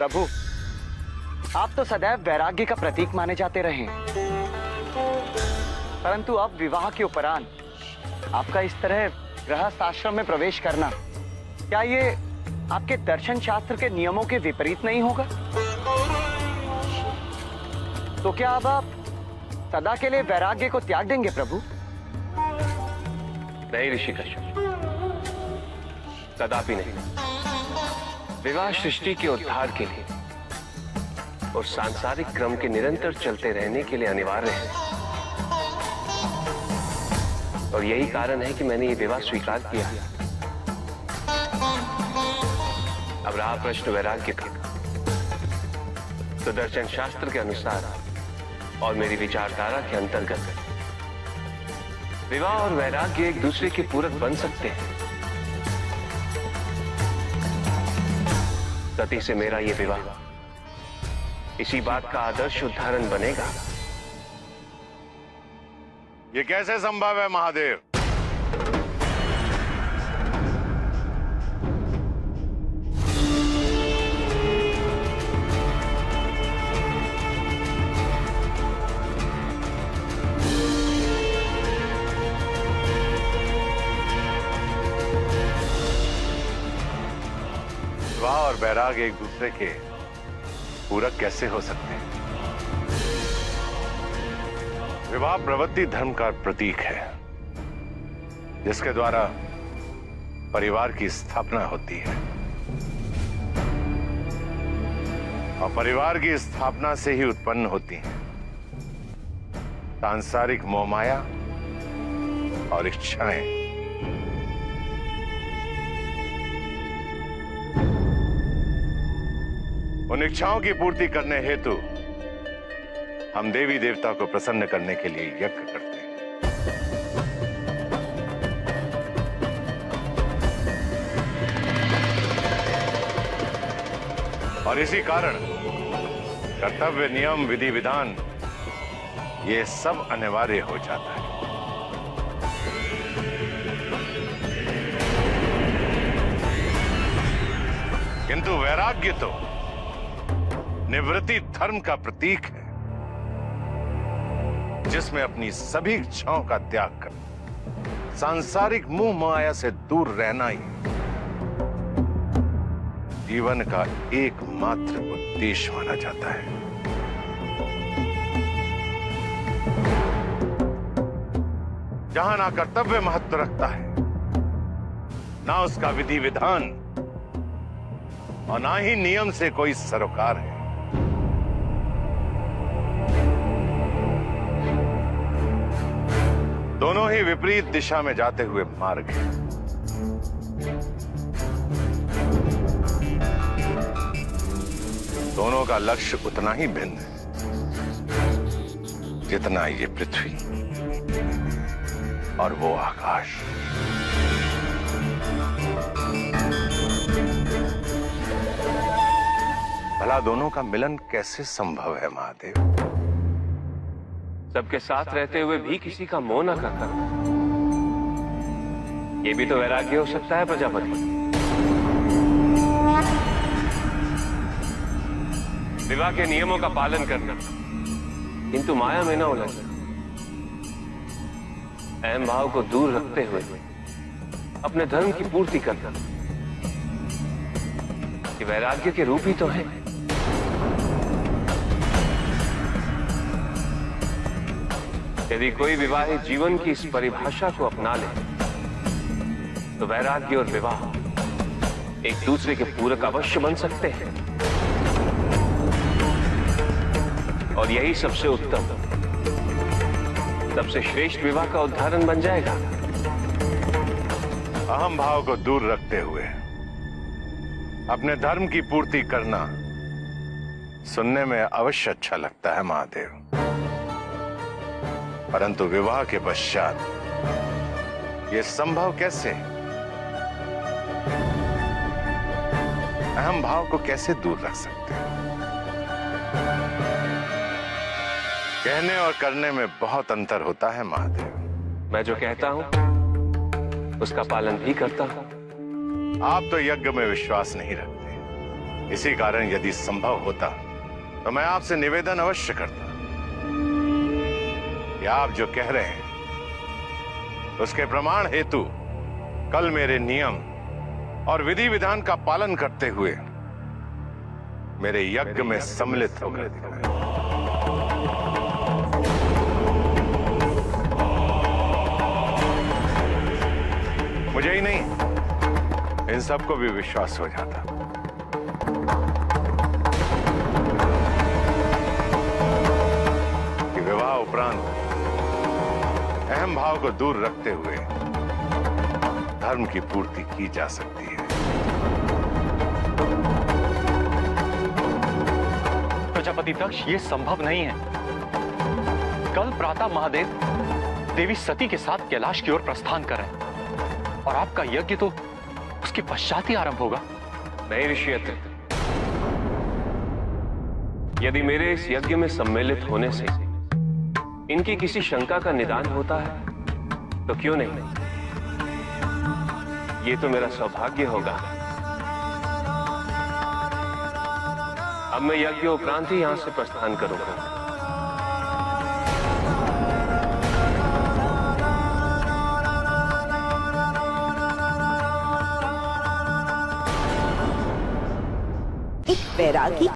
प्रभु, आप तो सदैव वैराग्य का प्रतीक माने जाते रहे, परंतु अब विवाह के उपरांत आपका इस तरह गृहस्थ आश्रम में प्रवेश करना, क्या ये आपके दर्शन शास्त्र के नियमों के विपरीत नहीं होगा? तो क्या अब आप सदा के लिए वैराग्य को त्याग देंगे प्रभु? नहीं ऋषि कश्यप, कदापि नहीं। विवाह सृष्टि के उद्धार के लिए और सांसारिक क्रम के निरंतर चलते रहने के लिए अनिवार्य है, और यही कारण है कि मैंने ये विवाह स्वीकार किया। अब रहा प्रश्न वैराग्य का, तो दर्शन शास्त्र के अनुसार और मेरी विचारधारा के अंतर्गत विवाह और वैराग्य एक दूसरे के पूरक बन सकते हैं। सती से मेरा यह विवाह इसी बात का आदर्श उदाहरण बनेगा। ये कैसे संभव है महादेव? विवाह और वैराग्य एक दूसरे के पूरक कैसे हो सकते हैं? विवाह प्रवृत्ति धर्म का प्रतीक है, जिसके द्वारा परिवार की स्थापना होती है, और परिवार की स्थापना से ही उत्पन्न होती है सांसारिक मोहमाया और इच्छाएं। उन इच्छाओं की पूर्ति करने हेतु हम देवी देवता को प्रसन्न करने के लिए यज्ञ करते हैं। और इसी कारण कर्तव्य, नियम, विधि विधान ये सब अनिवार्य हो जाता है। किंतु वैराग्य तो निवृत्ति धर्म का प्रतीक है, जिसमें अपनी सभी इच्छाओं का त्याग कर सांसारिक मोह माया से दूर रहना ही जीवन का एकमात्र उद्देश्य माना जाता है। जहां ना कर्तव्य महत्व रखता है, ना उसका विधि विधान, और ना ही नियम से कोई सरोकार है। दोनों ही विपरीत दिशा में जाते हुए मार्ग हैं। दोनों का लक्ष्य उतना ही भिन्न है जितना ये पृथ्वी और वो आकाश। भला दोनों का मिलन कैसे संभव है महादेव? सबके साथ रहते हुए भी किसी का मोह न करता, ये भी तो वैराग्य हो सकता है प्रजापति। विवाह के नियमों का पालन करना, किंतु माया में न उलझना, अहम भाव को दूर रखते हुए अपने धर्म की पूर्ति करना, ये वैराग्य के रूप ही तो है। यदि कोई विवाहित जीवन की इस परिभाषा को अपना ले, तो वैराग्य और विवाह एक दूसरे के पूरक अवश्य बन सकते हैं, और यही सबसे उत्तम, सबसे श्रेष्ठ विवाह का उदाहरण बन जाएगा। अहम भाव को दूर रखते हुए अपने धर्म की पूर्ति करना सुनने में अवश्य अच्छा लगता है महादेव, परंतु विवाह के पश्चात यह संभव कैसे? अहम भाव को कैसे दूर रख सकते हैं? कहने और करने में बहुत अंतर होता है महादेव। मैं जो कहता हूं उसका पालन भी करता हूं। आप तो यज्ञ में विश्वास नहीं रखते, इसी कारण यदि संभव होता तो मैं आपसे निवेदन अवश्य करता कि आप जो कह रहे हैं उसके प्रमाण हेतु कल मेरे नियम और विधि विधान का पालन करते हुए मेरे यज्ञ में सम्मिलित होकर दिखाएं। मुझे ही नहीं, इन सबको भी विश्वास हो जाता कि विवाह उपरांत अहम भाव को दूर रखते हुए धर्म की पूर्ति की जा सकती है। प्रजापति दक्ष, ये संभव नहीं है। कल प्रातः महादेव देवी सती के साथ कैलाश की ओर प्रस्थान कर रहे हैं और आपका यज्ञ तो उसके पश्चात ही आरंभ होगा। नहीं ऋषि अत्रि, यदि मेरे इस यज्ञ में सम्मिलित होने से इनकी किसी शंका का निदान होता है तो क्यों नहीं, ये तो मेरा सौभाग्य होगा। अब मैं यज्ञ उपरांत ही यहां से प्रस्थान करूंगा। एक वैरागी